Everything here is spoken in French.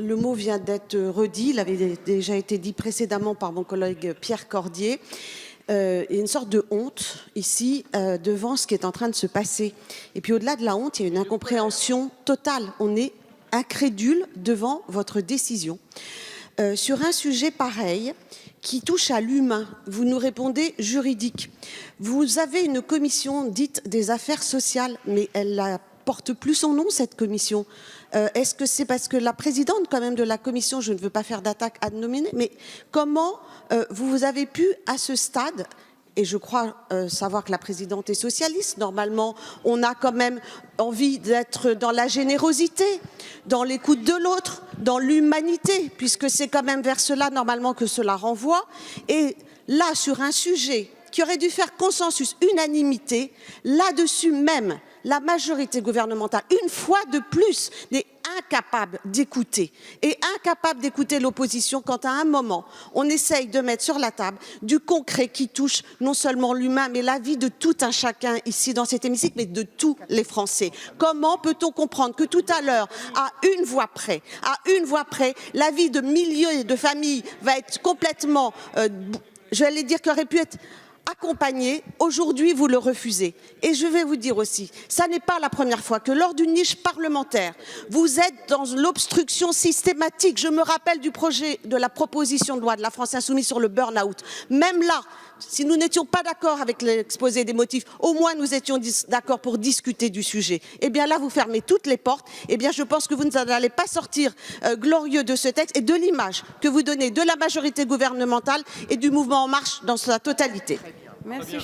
Le mot vient d'être redit, il avait déjà été dit précédemment par mon collègue Pierre Cordier. Il y a une sorte de honte ici devant ce qui est en train de se passer. Et puis au-delà de la honte, il y a une incompréhension totale. On est incrédule devant votre décision. Sur un sujet pareil, qui touche à l'humain, vous nous répondez juridique. Vous avez une commission dite des affaires sociales, mais elle la porte plus son nom, cette commission. Est-ce que c'est parce que la présidente quand même de la commission, je ne veux pas faire d'attaque ad nominem, mais comment vous avez pu à ce stade, et je crois savoir que la présidente est socialiste, normalement on a quand même envie d'être dans la générosité, dans l'écoute de l'autre, dans l'humanité, puisque c'est quand même vers cela normalement que cela renvoie, et là sur un sujet qui aurait dû faire consensus, unanimité, là-dessus même, la majorité gouvernementale, une fois de plus, n'est incapable d'écouter. Et incapable d'écouter l'opposition quand à un moment, on essaye de mettre sur la table du concret qui touche non seulement l'humain, mais la vie de tout un chacun ici dans cet hémicycle, mais de tous les Français. Comment peut-on comprendre que tout à l'heure, à une voix près, la vie de milliers de familles va être complètement, j'allais dire qu'aurait pu être accompagné, aujourd'hui vous le refusez. Et je vais vous dire aussi, ça n'est pas la première fois que lors d'une niche parlementaire, vous êtes dans l'obstruction systématique. Je me rappelle du projet de la proposition de loi de la France Insoumise sur le burn-out. Même là, si nous n'étions pas d'accord avec l'exposé des motifs, au moins nous étions d'accord pour discuter du sujet. Eh bien là, vous fermez toutes les portes. Eh bien, je pense que vous n'allez pas sortir glorieux de ce texte et de l'image que vous donnez de la majorité gouvernementale et du mouvement En Marche dans sa totalité. Merci.